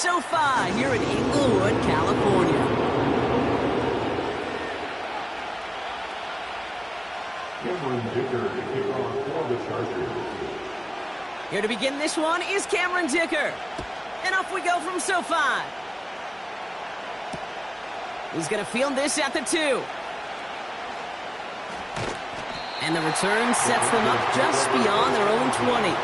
SoFi here in Inglewood, California. Here to begin this one is Cameron Dicker. And off we go from SoFi. He's going to field this at the 2. And the return sets them up just beyond their own 20.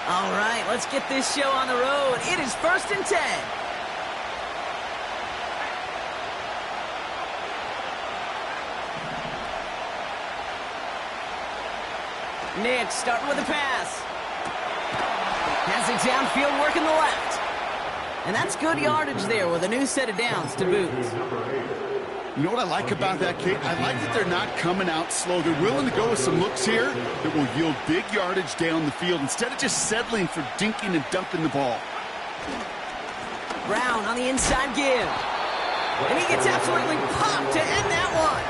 All right, let's get this show on the road. It is 1st and 10. Nick starting with a pass. Has it downfield, working the left. And that's good yardage there with a new set of downs to boot. You know what I like about that, Kate? I like that they're not coming out slow. They're willing to go with some looks here that will yield big yardage down the field instead of just settling for dinking and dunking the ball. Brown on the inside give. And he gets absolutely popped to end that one.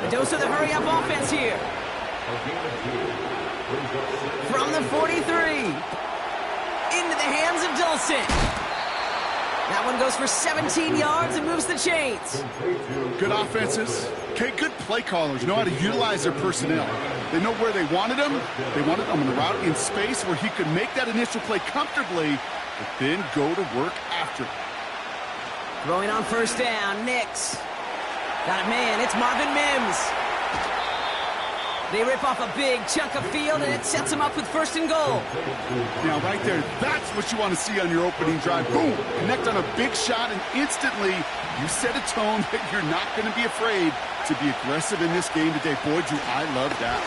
A dose of the hurry-up offense here. From the 43. Into the hands of Dulcin. That one goes for 17 yards and moves the chains. Good offenses. Okay, good play callers know how to utilize their personnel. They know where they wanted him. They wanted him on the route in space where he could make that initial play comfortably, but then go to work after. Throwing on 1st down, Nix. Got it, man. It's Marvin Mims. They rip off a big chunk of field, and it sets them up with 1st and goal. Now, right there, that's what you want to see on your opening drive. Boom! Connect on a big shot, and instantly you set a tone that you're not going to be afraid to be aggressive in this game today. Boy, do I love that.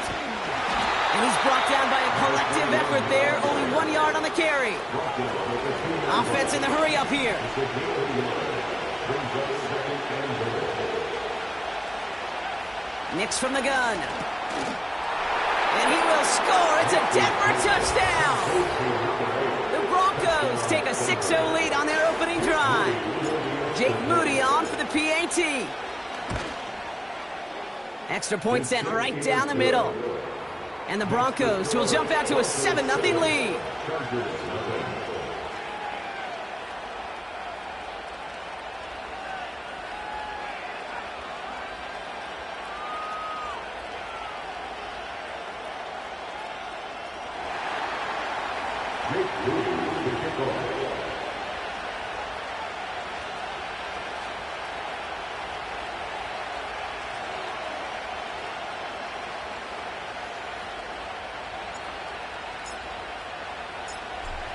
And he's brought down by a collective effort there. Only 1 yard on the carry. Offense in the hurry-up here. Nix from the gun. And he will score. It's a Denver touchdown. The Broncos take a 6-0 lead on their opening drive. Jake Moody on for the PAT. Extra point sent right down the middle. And the Broncos will jump out to a 7-0 lead.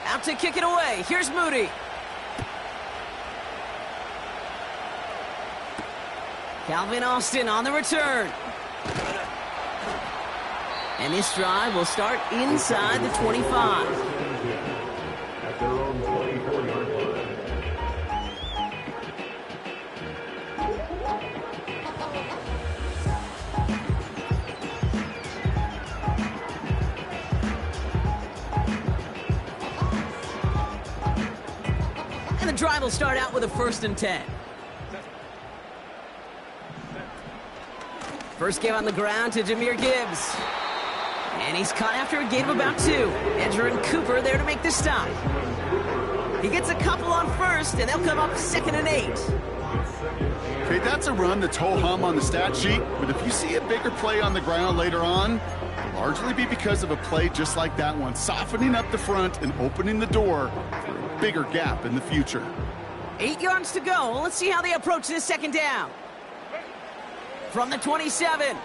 Out to kick it away. Here's Moody. Calvin Austin on the return. And this drive will start inside the 25. At their own 24-yard line. And the drive will start out with a 1st and 10. First give on the ground to Jahmyr Gibbs. And he's caught after a gain of about 2. Edger and Cooper there to make the stop. He gets a couple on 1st, and they'll come up 2nd and 8. Okay, that's a run that's ho-hum on the stat sheet, but if you see a bigger play on the ground later on, it'll largely be because of a play just like that one, softening up the front and opening the door for a bigger gap in the future. 8 yards to go. Let's see how they approach this 2nd down. From the 27.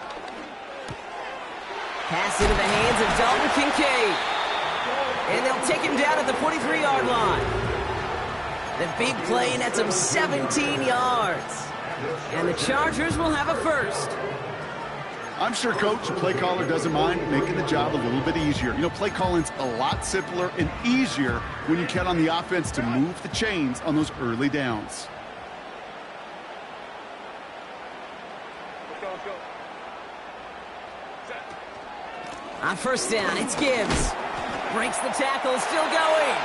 Pass into the hands of Dalton Kincaid. And they'll take him down at the 43-yard line. The big play nets him 17 yards. And the Chargers will have a 1st. I'm sure Coach, the play caller, doesn't mind making the job a little bit easier. You know, play calling's a lot simpler and easier when you count on the offense to move the chains on those early downs. On 1st down, it's Gibbs. Breaks the tackle, still going.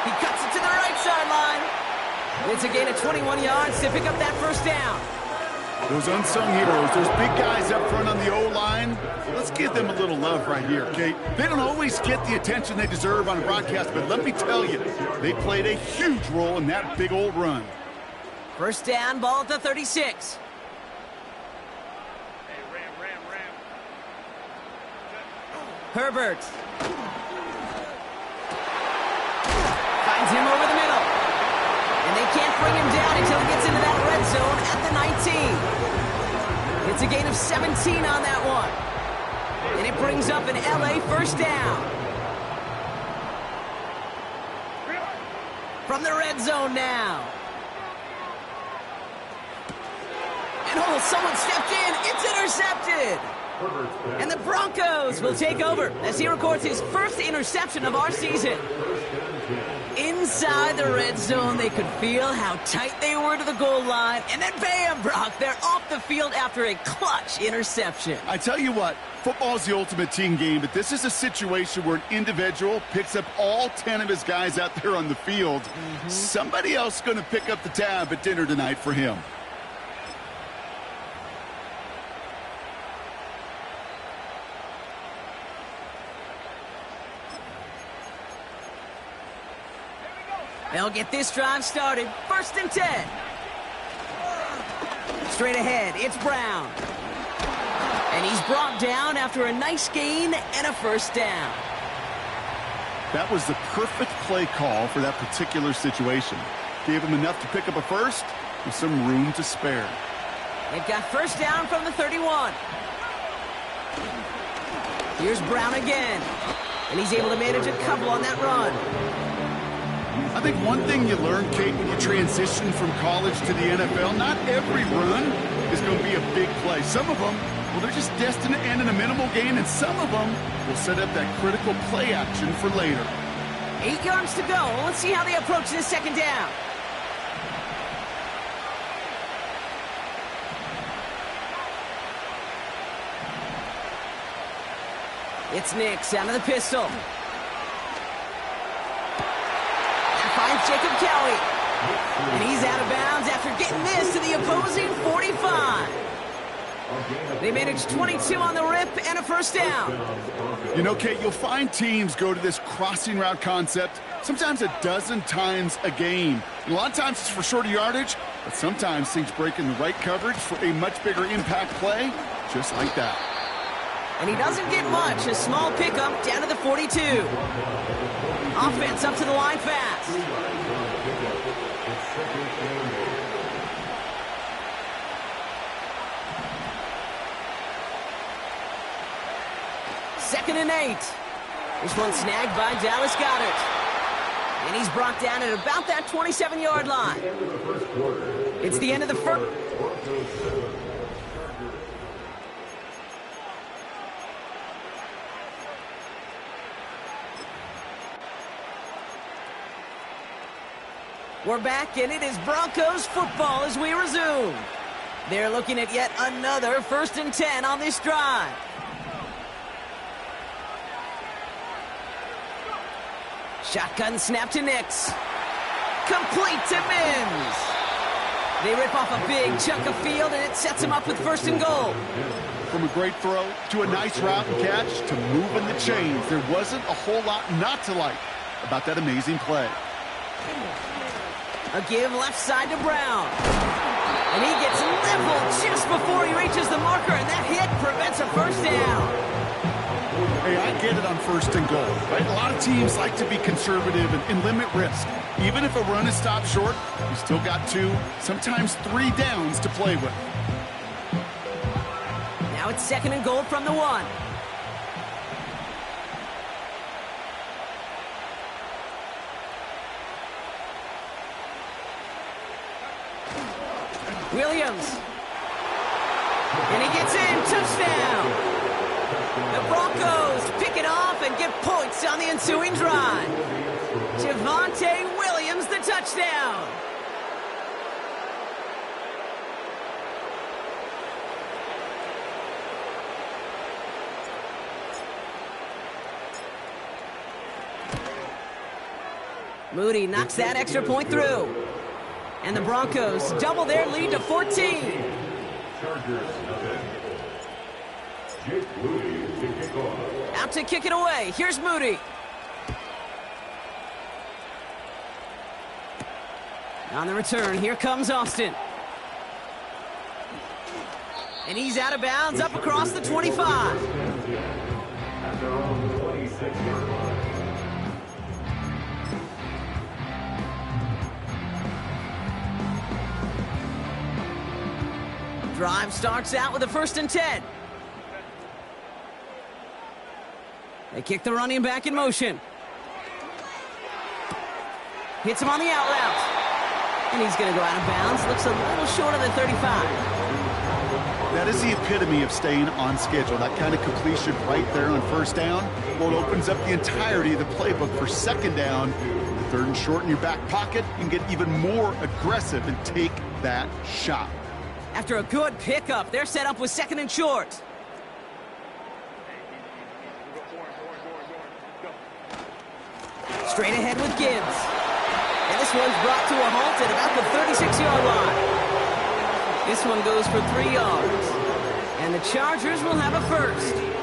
He cuts it to the right sideline. It's a gain of 21 yards to pick up that first down. Those unsung heroes, those big guys up front on the O-line, let's give them a little love right here, okay? They don't always get the attention they deserve on a broadcast, but let me tell you, they played a huge role in that big old run. First down, ball at the 36. Herbert. Finds him over the middle. And they can't bring him down until he gets into that red zone at the 19. It's a gain of 17 on that one. And it brings up an LA first down. From the red zone now. And oh, someone stepped in. It's intercepted. And the Broncos will take over as he records his first interception of our season. Inside the red zone, they could feel how tight they were to the goal line. And then bam, Brock, they're off the field after a clutch interception. I tell you what, football's the ultimate team game, but this is a situation where an individual picks up all 10 of his guys out there on the field. Somebody else is going to pick up the tab at dinner tonight for him. They'll get this drive started. First and 10. Straight ahead, it's Brown. And he's brought down after a nice gain and a first down. That was the perfect play call for that particular situation. Gave him enough to pick up a first with some room to spare. They've got first down from the 31. Here's Brown again. And he's able to manage a couple on that run. I think one thing you learn, Kate, when you transition from college to the NFL, not every run is going to be a big play. Some of them, well, they're just destined to end in a minimal gain, and some of them will set up that critical play action for later. 8 yards to go. Let's see how they approach this second down. It's Nix out of the pistol. Finds Jacob Kelly. And he's out of bounds after getting this to the opposing 45. They managed 22 on the rip and a first down. You know, Kate, you'll find teams go to this crossing route concept sometimes a dozen times a game. And a lot of times it's for shorter yardage, but sometimes things break in the right coverage for a much bigger impact play, just like that. And he doesn't get much. A small pickup down to the 42. Offense up to the line fast. Second and 8. This one snagged by Dallas Goedert. And he's brought down at about that 27-yard line. It's the end of the first. We're back, and it is Broncos football as we resume. They're looking at yet another first and 10 on this drive. Shotgun snap to Nix. Complete to Mims. They rip off a big chunk of field, and it sets them up with first and goal. From a great throw to a nice route and catch to moving the chains, there wasn't a whole lot not to like about that amazing play. A give left side to Brown. And he gets leveled just before he reaches the marker, and that hit prevents a first down. Hey, I get it on first and goal, right? A lot of teams like to be conservative and limit risk. Even if a run is stopped short, you still got 2, sometimes 3 downs to play with. Now it's second and goal from the 1. Williams. And he gets in. Touchdown. The Broncos pick it off and get points on the ensuing drive. Javonte Williams, the touchdown. Moody knocks that extra point through. And the Broncos double their lead to 14. Chargers nothing. Jake Moody to kick off. Out to kick it away. Here's Moody. On the return, here comes Austin. And he's out of bounds up across the 25. At their own 26-yard line. Drive starts out with a 1st and 10. They kick the running back in motion. Hits him on the out route. And he's going to go out of bounds. Looks a little short of the 35. That is the epitome of staying on schedule. That kind of completion right there on 1st down. Well, it opens up the entirety of the playbook for 2nd down. The 3rd and short in your back pocket. You can get even more aggressive and take that shot. After a good pickup, they're set up with 2nd and short. Straight ahead with Gibbs. And this one's brought to a halt at about the 36-yard line. This one goes for 3 yards. And the Chargers will have a 1st.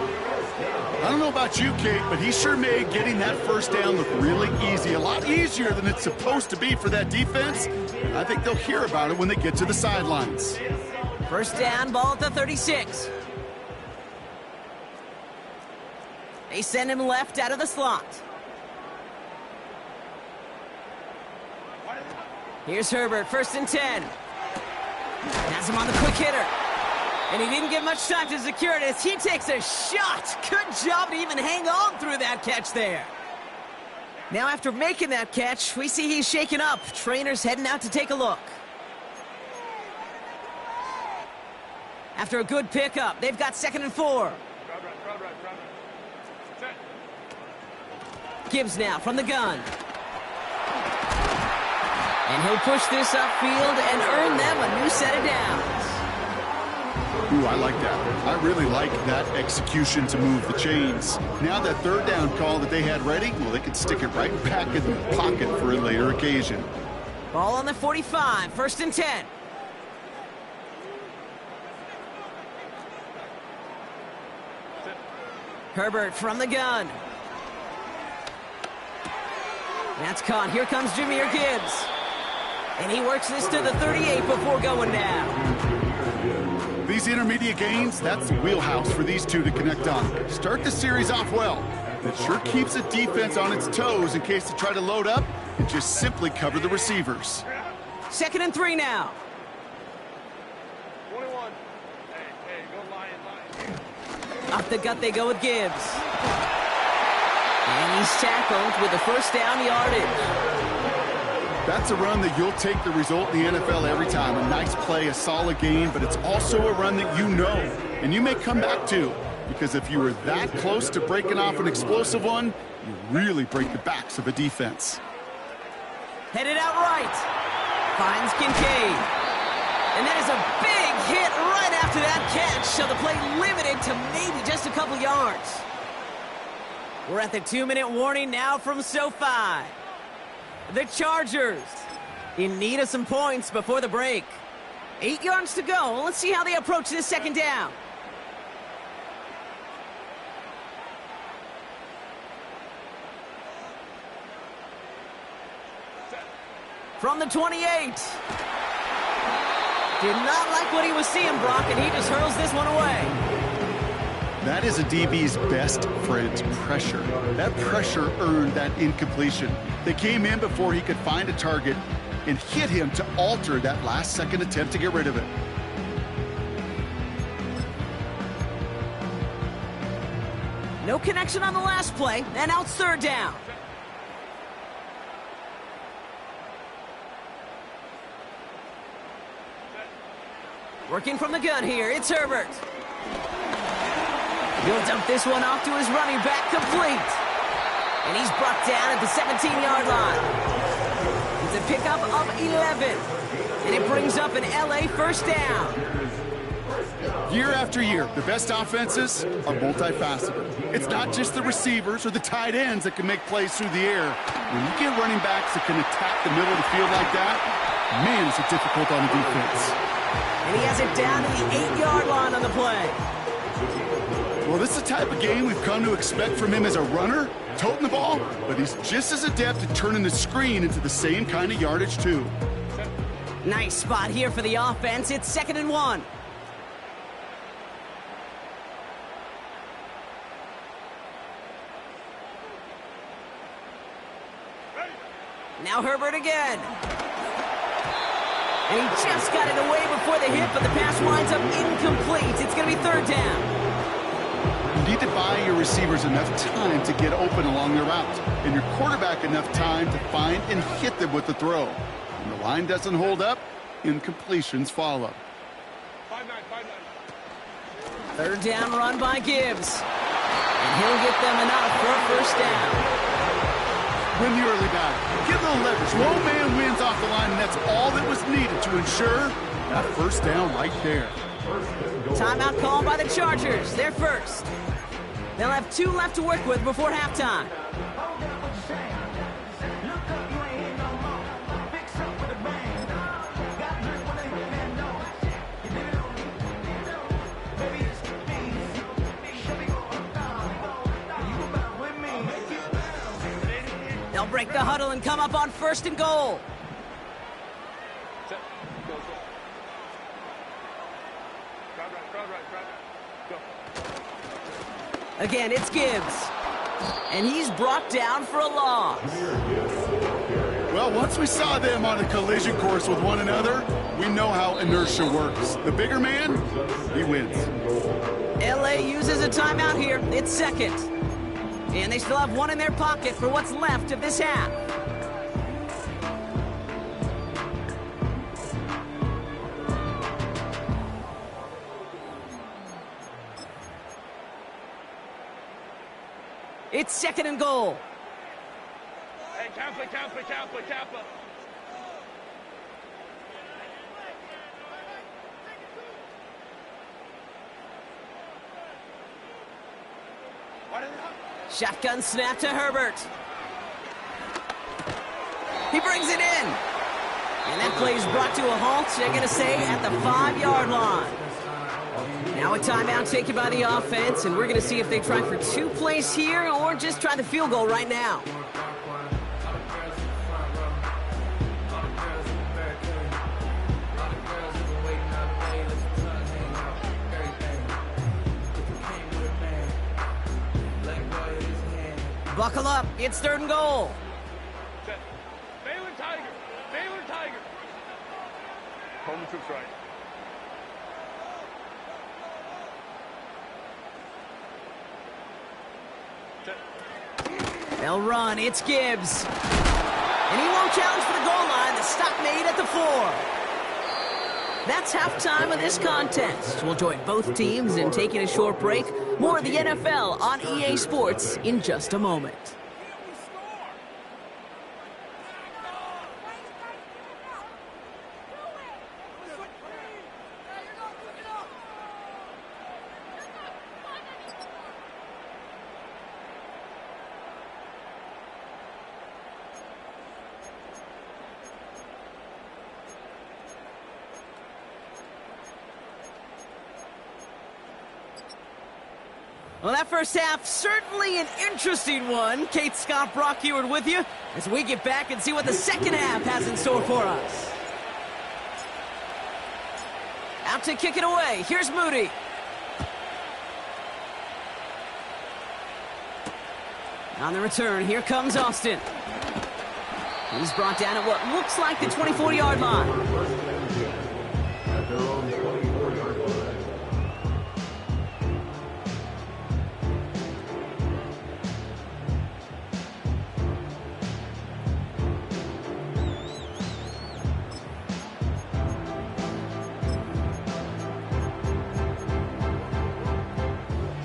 I don't know about you, Kate, but he sure made getting that 1st down look really easy. A lot easier than it's supposed to be for that defense. I think they'll hear about it when they get to the sidelines. 1st down, ball at the 36. They send him left out of the slot. Here's Herbert, 1st and 10. Has him on the quick hitter. And he didn't get much time to secure it as he takes a shot. Good job to even hang on through that catch there. Now after making that catch, we see he's shaken up. Trainer's heading out to take a look. After a good pickup, they've got 2nd and 4. Gibbs now from the gun. And he'll push this upfield and earn them a new set of downs. Ooh, I like that. I really like that execution to move the chains. Now that 3rd down call that they had ready, well, they can stick it right back in the pocket for a later occasion. Ball on the 45, 1st and 10. Herbert from the gun. That's caught. Here comes Jahmyr Gibbs. And he works this to the 38 before going down. These intermediate gains, that's the wheelhouse for these two to connect on. Start the series off well. It sure keeps the defense on its toes in case they try to load up and just simply cover the receivers. 2nd and 3 now. 21. Hey, go line. Up the gut they go with Gibbs. And he's tackled with the 1st down yardage. That's a run that you'll take the result in the NFL every time. A nice play, a solid game, but it's also a run that you know, and you may come back to, because if you were that close to breaking off an explosive one, you really break the backs of a defense. Headed out right. Finds Kincaid. And that is a big hit right after that catch, so the play limited to maybe just a couple yards. We're at the 2-minute warning now from SoFi. The Chargers in need of some points before the break. 8 yards to go. Let's see how they approach this 2nd down. From the 28. Did not like what he was seeing, Brock, and he just hurls this one away. That is a DB's best friend, pressure. That pressure earned that incompletion. They came in before he could find a target and hit him to alter that last-second attempt to get rid of it. No connection on the last play, and now it's 3rd down. Working from the gun here, it's Herbert. He'll dump this one off to his running back, complete. And he's brought down at the 17-yard line. It's a pickup of 11. And it brings up an LA 1st down. Year after year, the best offenses are multifaceted. It's not just the receivers or the tight ends that can make plays through the air. When you get running backs that can attack the middle of the field like that, Man, is it difficult on the defense. And he has it down to the 8-yard line on the play. Well, this is the type of game we've come to expect from him as a runner, toting the ball, but he's just as adept at turning the screen into the same kind of yardage, too. Nice spot here for the offense. It's 2nd and 1. Now Herbert again. And he just got it away before the hit, but the pass winds up incomplete. It's going to be 3rd down. You need to buy your receivers enough time to get open along their route, and your quarterback enough time to find and hit them with the throw. When the line doesn't hold up, incompletions follow. 3rd down run by Gibbs. And he'll get them enough for a 1st down. Win the early battle. Get a little leverage. Low man wins off the line, and that's all that was needed to ensure that 1st down right there. Timeout called by the Chargers. They're first. They'll have 2 left to work with before halftime. They'll break the huddle and come up on 1st and goal. Again, it's Gibbs. And he's brought down for a loss. Well, once we saw them on a collision course with one another, we know how inertia works. The bigger man, he wins. LA uses a timeout here. It's 2nd. And they still have 1 in their pocket for what's left of this half. It's 2nd and goal. Hey, Kappa. Shotgun snap to Herbert. He brings it in. And that play is brought to a halt, they're going to say, at the 5-yard line. Now a timeout taken by the offense, and we're going to see if they try for 2 plays here or just try the field goal right now. Buckle up, it's 3rd and goal. Baylor Tiger. Home troops right. They'll run, it's Gibbs. And he won't challenge for the goal line. The stop made at the 4. That's halftime of this contest. We'll join both teams in taking a short break. More of the NFL on EA Sports in just a moment. Well, that first half, certainly an interesting one. Kate Scott, Brock Heward with you as we get back and see what the second half has in store for us. Out to kick it away. Here's Moody. On the return, here comes Austin. He's brought down at what looks like the 24-yard line.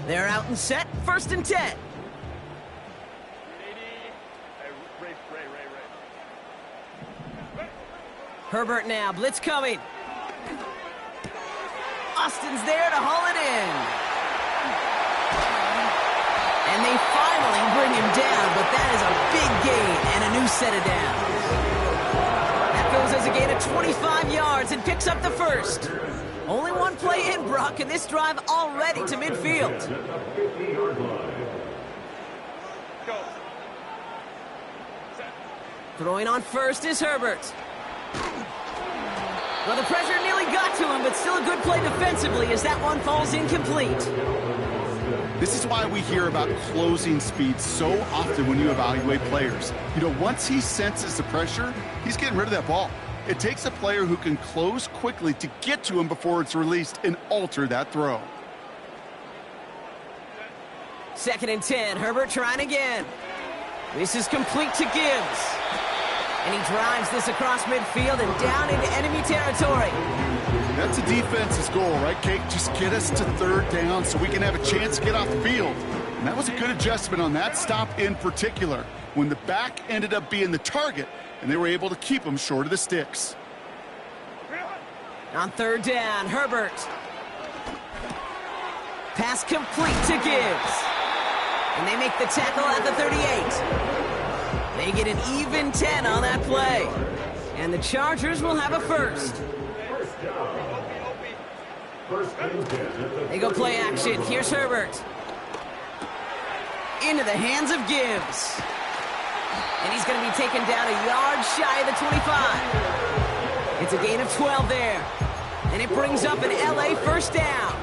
They're out and set, 1st and 10. Herbert now, blitz coming. Austin's there to haul it in. And they finally bring him down, but that is a big gain and a new set of downs. That goes tackles as a gain of 25 yards and picks up the first. Only one play in, Brock, and this drive already to midfield. Go. Set. Throwing on first is Herbert. Well, the pressure nearly got to him, but still a good play defensively as that one falls incomplete. This is why we hear about closing speed so often when you evaluate players. You know, once he senses the pressure, he's getting rid of that ball. It takes a player who can close quickly to get to him before it's released and alter that throw. 2nd and 10, Herbert trying again. This is complete to Gibbs. And he drives this across midfield and down into enemy territory. That's a defense's goal, right, Kate? Just get us to 3rd down so we can have a chance to get off the field. And that was a good adjustment on that stop in particular, when the back ended up being the target, and they were able to keep him short of the sticks. On 3rd down, Herbert. Pass complete to Gibbs. And they make the tackle at the 38. They get an even 10 on that play. And the Chargers will have a first. They go play action. Here's Herbert. Into the hands of Gibbs. And he's going to be taken down a yard shy of the 25. It's a gain of 12 there. And it brings up an LA first down.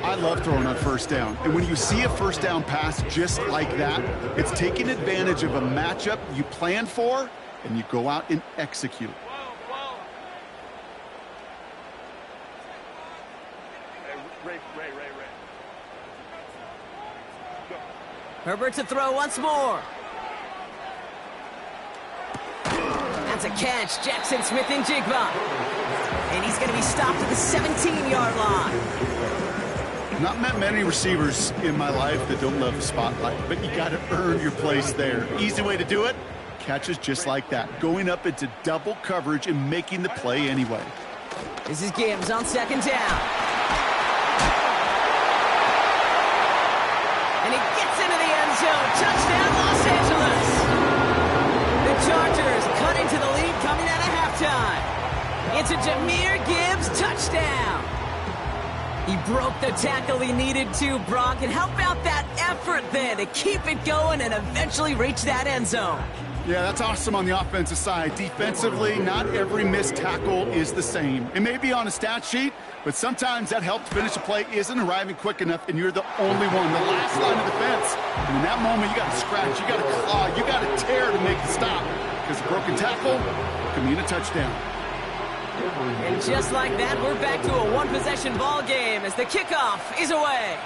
I love throwing on 1st down. And when you see a 1st down pass just like that, it's taking advantage of a matchup you plan for, and you go out and execute. Ray. Go. Herbert to throw once more. That's a catch. Jackson Smith and Jigba. And he's going to be stopped at the 17-yard line. Not met many receivers in my life that don't love the spotlight, but you got to earn your place there. Easy way to do it, catches just like that, going up into double coverage and making the play anyway. This is Gibbs on 2nd down. And he gets into the end zone. Touchdown, Los Angeles. The Chargers cut into the lead coming out of halftime. It's a Jahmyr Gibbs touchdown. He broke the tackle he needed to, Brock, and how about that effort then to keep it going and eventually reach that end zone? Yeah, that's awesome on the offensive side. Defensively, not every missed tackle is the same. It may be on a stat sheet, but sometimes that help to finish a play isn't arriving quick enough, and you're the only one, the last line of defense. And in that moment, you got to scratch, you got to claw, you got to tear to make the stop, because a broken tackle can mean a touchdown. And just like that, we're back to a one-possession ball game as the kickoff is away.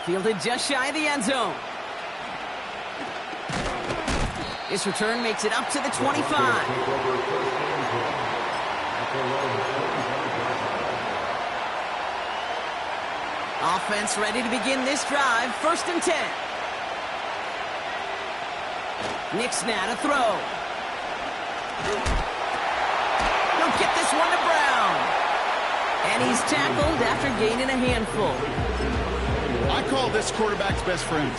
Fielded just shy of the end zone. This return makes it up to the 25. Offense ready to begin this drive. 1st and 10. Nick's now to throw. He'll get this one to Brown. And he's tackled after gaining a handful. I call this quarterback's best friend.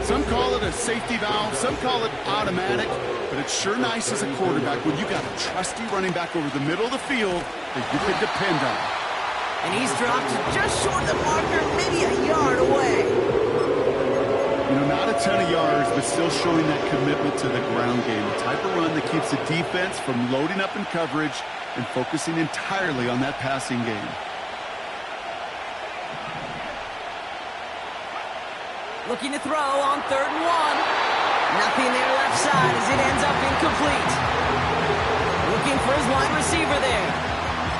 Some call it a safety valve, some call it automatic, but it's sure nice as a quarterback when you got a trusty running back over the middle of the field that you can depend on. And he's dropped just short of the marker, maybe a yard away. You know, not a ton of yards, but still showing that commitment to the ground game. The type of run that keeps the defense from loading up in coverage and focusing entirely on that passing game. Looking to throw on 3rd and 1. Nothing there left side as it ends up incomplete. Looking for his wide receiver there.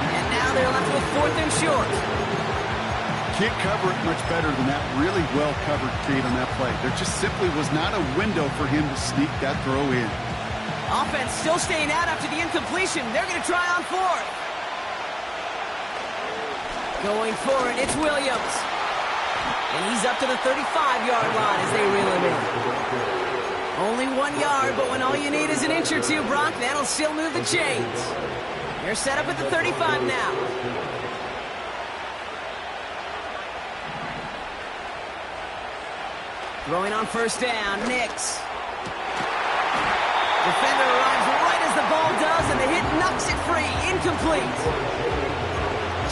And now they're left with 4th and short. Can't cover it much better than that. Really well covered, Kate, on that play. There just simply was not a window for him to sneak that throw in. Offense still staying out after the incompletion. They're going to try on 4th. Going for it, it's Williams. And he's up to the 35-yard line as they reel him in. Only 1 yard, but when all you need is an inch or two, Brock, that'll still move the chains. They're set up at the 35 now. Throwing on 1st down, Nix. Defender arrives right knocks it free, incomplete.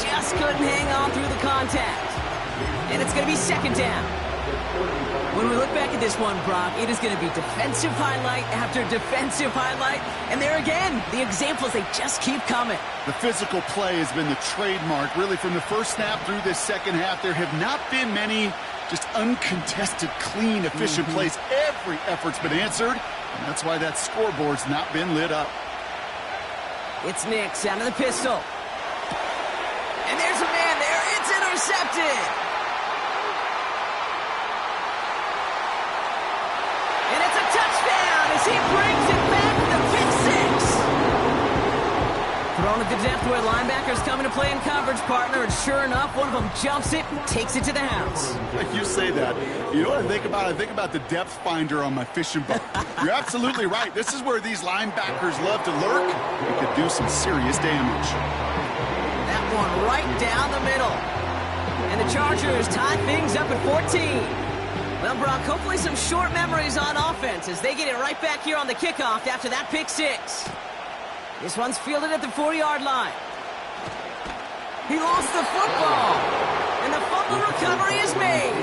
Just couldn't hang on through the contact. And it's going to be second down. When we look back at this one, Brock, it is going to be defensive highlight after defensive highlight. And there again, the examples, they just keep coming. The physical play has been the trademark. Really, from the first snap through this second half, there have not been many just uncontested, clean, efficient plays. Every effort's been answered, and that's why that scoreboard's not been lit up. It's Nix out of the pistol. And there's a man there. It's intercepted. And it's a touchdown as he brings it back with the pick six. Thrown at the depth where linebackers come into play in coverage, partner, and sure enough, one of them jumps it and takes it to the house. You say that. You know what I think about? I think about the depth finder on my fishing boat. You're absolutely right. This is where these linebackers love to lurk. It could do some serious damage. That one right down the middle. And the Chargers tie things up at 14. Well, Brock, hopefully some short memories on offense as they get it right back here on the kickoff after that pick six. This one's fielded at the 4-yard line. He lost the football. And the fumble recovery is made.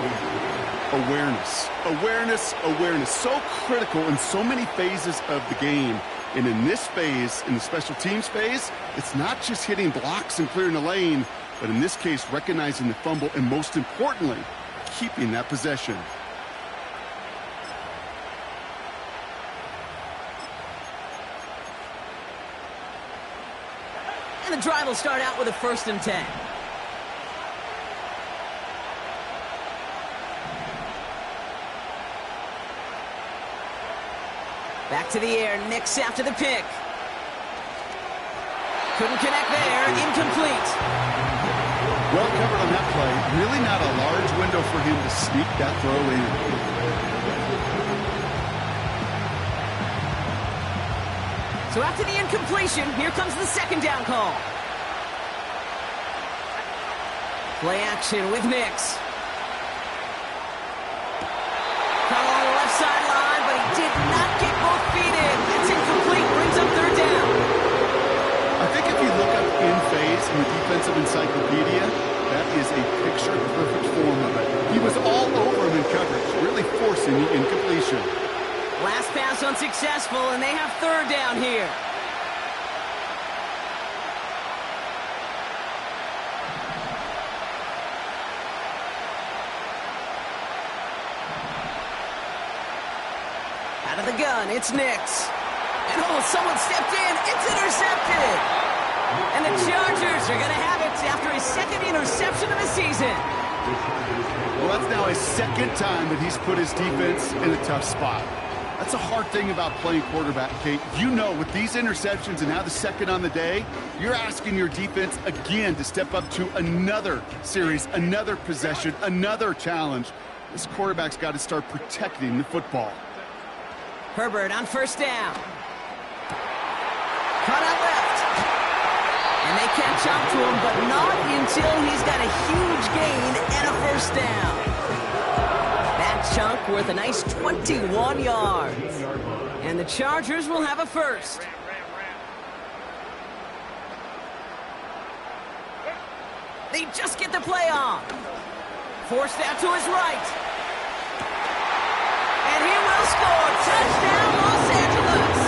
Awareness, awareness, awareness. So critical in so many phases of the game. And in this phase, in the special teams phase, it's not just hitting blocks and clearing the lane, but in this case, recognizing the fumble and most importantly, keeping that possession. And the drive will start out with a 1st and 10. Back to the air, Nix after the pick. Couldn't connect there, incomplete. Well covered on that play. Really not a large window for him to sneak that throw in. So after the incompletion, here comes the 2nd down call. Play action with Nix. Caught along the left sideline, but he did not get both feet in. It's incomplete, brings up 3rd down. I think if you look up in phase in the defensive encyclopedia, that is a picture-perfect form of it. He was all over him in coverage, really forcing the incompletion. Last pass unsuccessful, and they have 3rd down here. Out of the gun, it's Nix. And oh, someone stepped in. It's intercepted. And the Chargers are going to have it after his 2nd interception of the season. Well, that's now his 2nd time that he's put his defense in a tough spot. That's a hard thing about playing quarterback, Kate. You know, with these interceptions and now the 2nd on the day, you're asking your defense again to step up to another series, another possession, another challenge. This quarterback's got to start protecting the football. Herbert on 1st down. Caught out left. And they catch up to him, but not until he's got a huge gain and a 1st down. That chunk worth a nice 21 yards. And the Chargers will have a 1st. They just get the play on. Forced out to his right. And he will score. Touchdown, Los Angeles.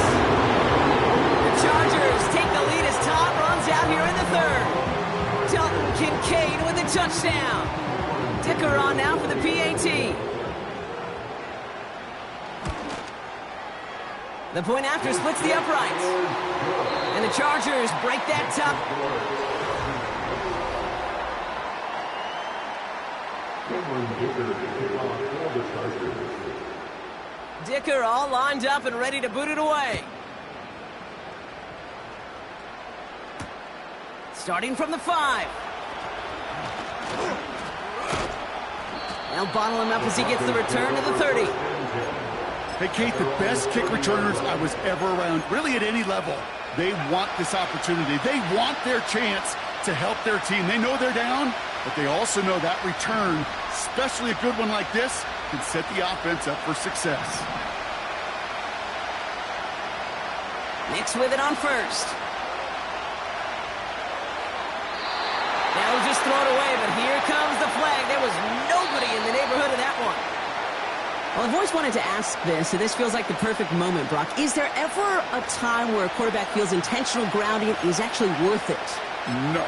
The Chargers take the lead as Todd runs out here in the 3rd. Dalton Kincaid with a touchdown. Dicker on now for the PAT. The point after splits the uprights. And the Chargers break that top. Dicker all lined up and ready to boot it away. Starting from the 5. They'll bottle him up as he gets the return to the 30. Hey, Kate, the best kick returners I was ever around, really at any level, they want this opportunity. They want their chance to help their team. They know they're down, but they also know that return, especially a good one like this, can set the offense up for success. Nix with it on 1st. throw it away, but here comes the flag. There was nobody in the neighborhood of that one. Well, I've always wanted to ask this, and this feels like the perfect moment, Brock. Is there ever a time where a quarterback feels intentional grounding is actually worth it? No.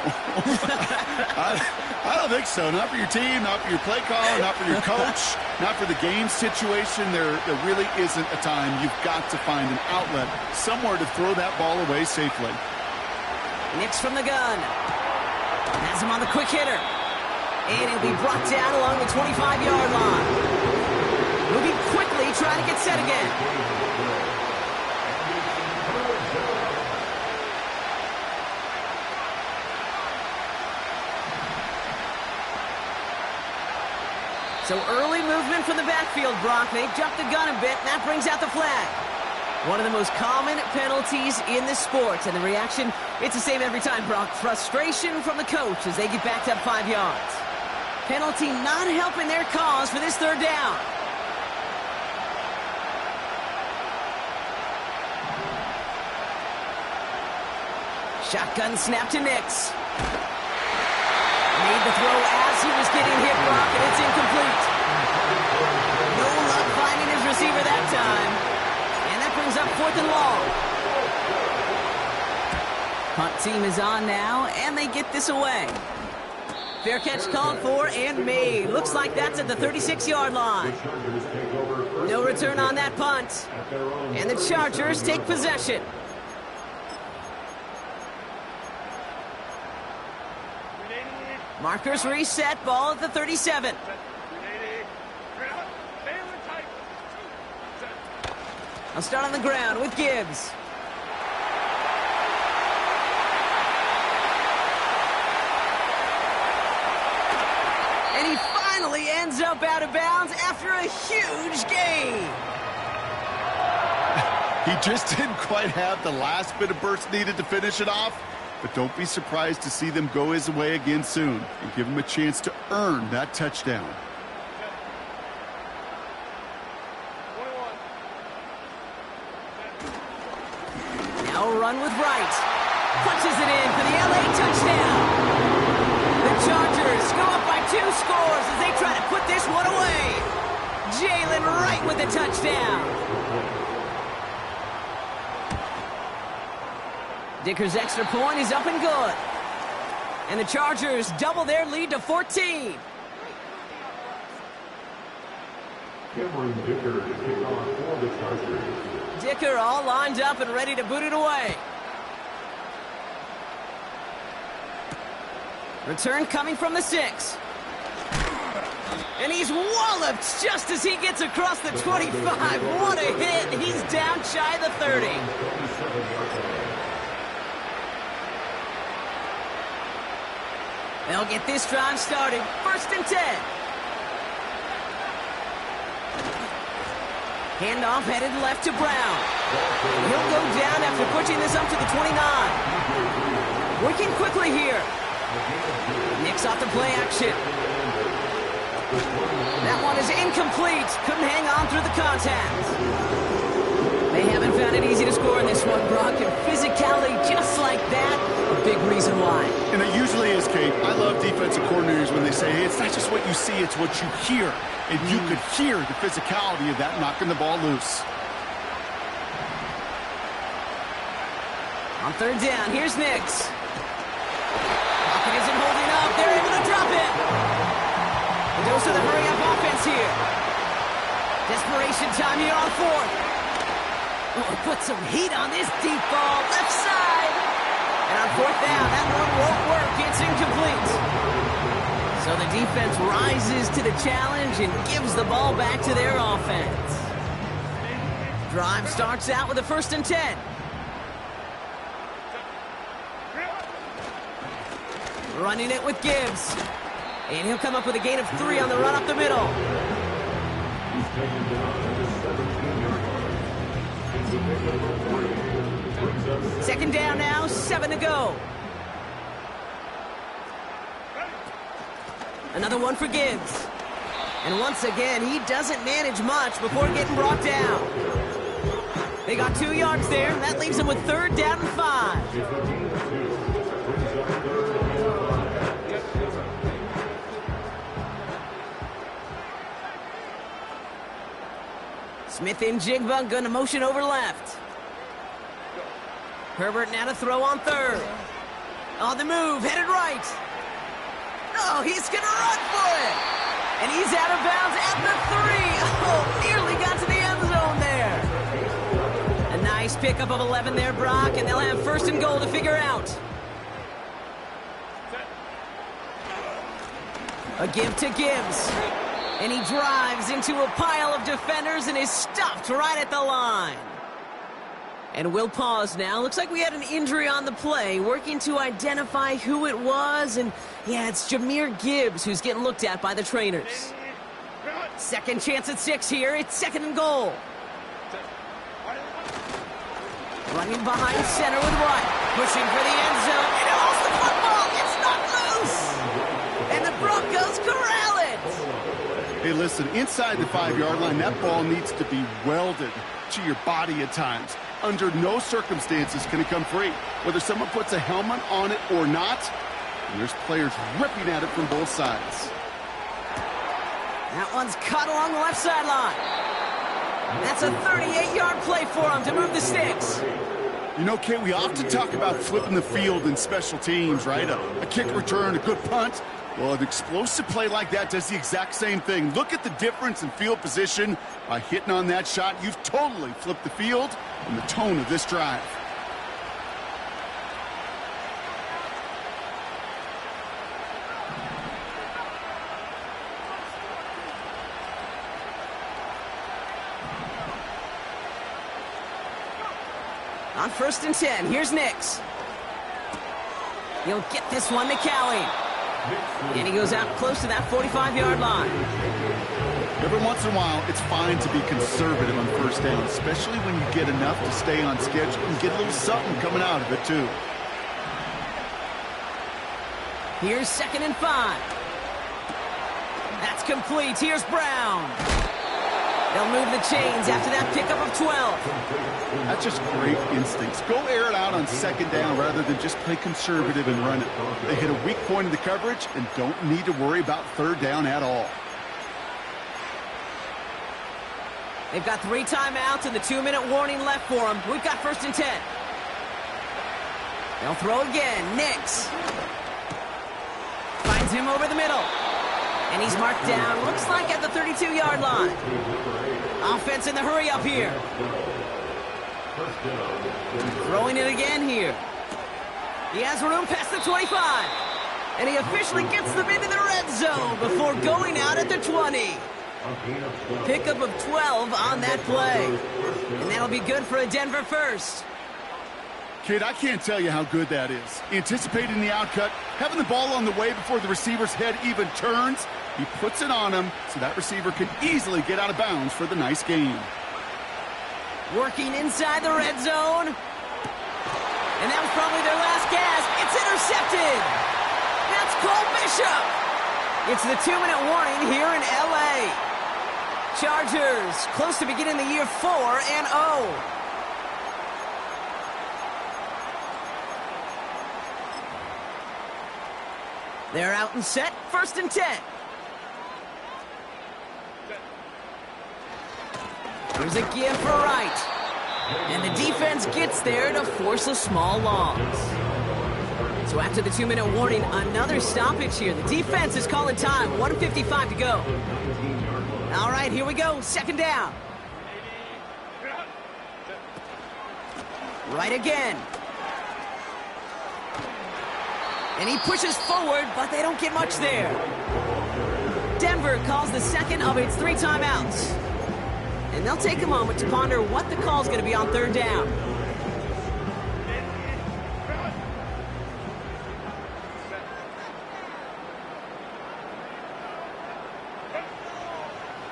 I don't think so. Not for your team, not for your play caller, not for your coach, not for the game situation. There really isn't a time. You've got to find an outlet, somewhere to throw that ball away safely. Nix from the gun. Has him on the quick hitter. And he'll be brought down along the 25-yard line. Moving quickly, trying to get set again. So early movement from the backfield, Brock. They've jumped the gun a bit, and that brings out the flag. One of the most common penalties in the sport, and the reaction, it's the same every time, Brock. Frustration from the coach as they get backed up 5 yards. Penalty not helping their cause for this third down. Shotgun snap to Nix. Made the throw as he was getting hit, Brock, and it's incomplete. No luck finding his receiver that time. And that brings up 4th and long. Punt team is on now, and they get this away. Fair catch called for and made. Looks like that's at the 36-yard line. No return on that punt. And the Chargers take possession. Markers reset, ball at the 37. I'll start on the ground with Gibbs. And he finally ends up out of bounds after a huge gain. He just didn't quite have the last bit of burst needed to finish it off. But don't be surprised to see them go his way again soon and give him a chance to earn that touchdown. Now a run with Wright. Punches it in for the LA touchdown. The Chargers go up by 2 scores as they try to put this one away. Jalen Wright with the touchdown. Dicker's extra point is up and good. And the Chargers double their lead to 14. Cameron Dicker to kick off for the Chargers. Dicker all lined up and ready to boot it away. Return coming from the 6. And he's walloped just as he gets across the 25. What a hit. He's down shy of the 30. They'll get this drive started. 1st and 10. Handoff headed left to Brown. He'll go down after pushing this up to the 29. Working quickly here. Nix off the play action. That one is incomplete. Couldn't hang on through the contact. They haven't found it easy to score in this one, Brock. And physicality just like that, a big reason why. And it usually is, Kate. I love defensive coordinators when they say, hey, it's not just what you see, it's what you hear. And you could hear the physicality of that knocking the ball loose. On 3rd down, here's Nix. Pocket isn't holding up. They're able to drop it. The dose of the hurry-up offense here. Desperation time here on 4th. Oh, put some heat on this deep ball. Left side. And on 4th down, that one won't work. It's incomplete. So the defense rises to the challenge and gives the ball back to their offense. Drive starts out with a 1st and 10. Running it with Gibbs. And he'll come up with a gain of 3 on the run up the middle. He's taken down at the 17-yard line. It's a big number 3. 2nd down now, 7 to go. Another one for Gibbs. And once again, he doesn't manage much before getting brought down. They got 2 yards there, and that leaves them with 3rd down and 5. Smith in Jigba, gonna motion over left. Herbert now to throw on third. On the move, headed right. Oh, he's gonna run for it. And he's out of bounds at the 3. Oh, nearly got to the end zone there. A nice pickup of 11 there, Brock, and they'll have first and goal to figure out. A give to Gibbs. And he drives into a pile of defenders and is stopped right at the line. And we'll pause now. Looks like we had an injury on the play, working to identify who it was. And yeah, it's Jahmyr Gibbs who's getting looked at by the trainers. Second chance at 6 here. It's second and goal. Running behind center with White. Pushing for the end zone. And it lost the football. It's not loose. And the Broncos corral it. Hey, listen, inside the 5-yard line, that ball needs to be welded to your body at times. Under no circumstances can it come free, whether someone puts a helmet on it or not. And there's players ripping at it from both sides. That one's cut along the left sideline. That's a 38-yard play for him to move the sticks. You know, Kate, we often talk about flipping the field in special teams, right? A kick return, a good punt. Well, an explosive play like that does the exact same thing. Look at the difference in field position. By hitting on that shot, you've totally flipped the field and the tone of this drive. On first and 10, here's Nix. He'll get this one to Callie. And he goes out close to that 45-yard line. Every once in a while, it's fine to be conservative on first down, especially when you get enough to stay on schedule and get a little something coming out of it, too. Here's second and 5. That's complete. Here's Brown. They'll move the chains after that pickup of 12. That's just great instincts. Go air it out on second down rather than just play conservative and run it. They hit a weak point in the coverage and don't need to worry about third down at all. They've got 3 timeouts and the 2-minute warning left for them. We've got first and 10. They'll throw again. Nix finds him over the middle. And he's marked down, looks like at the 32-yard line. Offense in the hurry up here. Throwing it again here. He has room past the 25. And he officially gets them into the red zone before going out at the 20. Pickup of 12 on that play. And that'll be good for a Denver first. Kid, I can't tell you how good that is. Anticipating the outcut, having the ball on the way before the receiver's head even turns. He puts it on him so that receiver can easily get out of bounds for the nice gain. Working inside the red zone. And that was probably their last gasp. It's intercepted. That's Cole Bishop. It's the 2-minute warning here in L.A. Chargers close to beginning the year 4-0. They're out and set, first and 10. Here's a give for Wright. And the defense gets there to force a small loss. So after the 2-minute warning, another stoppage here. The defense is calling time, 1:55 to go. All right, here we go, second down. Right again. And he pushes forward, but they don't get much there. Denver calls the second of its 3 timeouts. And they'll take a moment to ponder what the call is going to be on third down.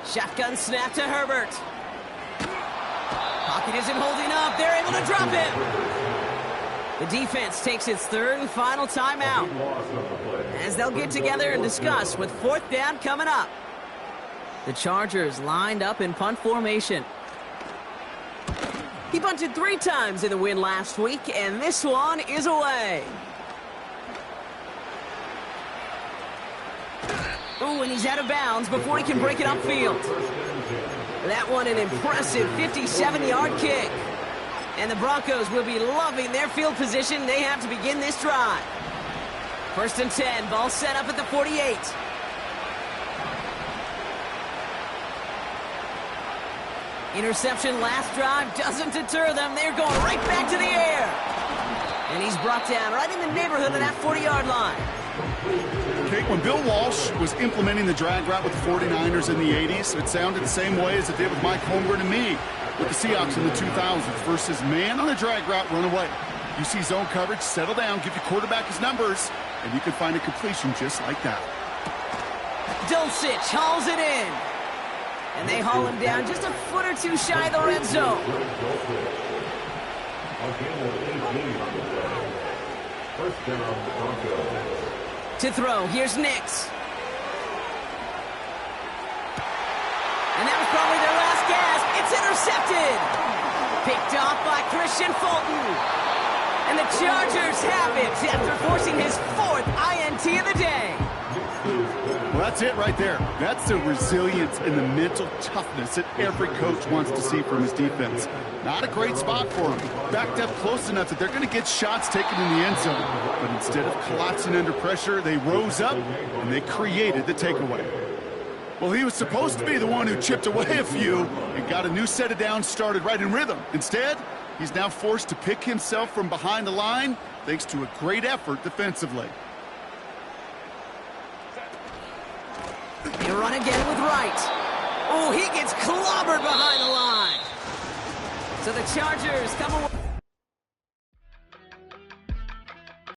Shotgun snap to Herbert. Pocket isn't holding up. They're able to drop him. The defense takes its third and final timeout as they'll get together and discuss with fourth down coming up. The Chargers lined up in punt formation. He punted 3 times in the win last week, and this one is away. Oh, and he's out of bounds before he can break it upfield. That one an impressive 57-yard kick. And the Broncos will be loving their field position they have to begin this drive. 1st and 10, ball set up at the 48. Interception last drive doesn't deter them. They're going right back to the air. And he's brought down right in the neighborhood of that 40-yard line. Okay, when Bill Walsh was implementing the drag route with the 49ers in the 80s, it sounded the same way as it did with Mike Holmgren and me with the Seahawks in the 2000s versus man on the drag route, run away. You see zone coverage, settle down, give your quarterback his numbers, and you can find a completion just like that. Dulcich hauls it in. And they haul him down just a foot or two shy of the red zone. To throw, here's Nix. And that was probably their last gasp. It's intercepted. Picked off by Christian Fulton. And the Chargers have it after forcing his 4th INT of the day. Well, that's it right there. That's the resilience and the mental toughness that every coach wants to see from his defense. Not a great spot for him. Backed up close enough that they're going to get shots taken in the end zone. But instead of collapsing under pressure, they rose up and they created the takeaway. Well, he was supposed to be the one who chipped away a few and got a new set of downs started right in rhythm. Instead, he's now forced to pick himself from behind the line thanks to a great effort defensively. They run again with Wright. Oh, he gets clobbered behind the line. So the Chargers come away.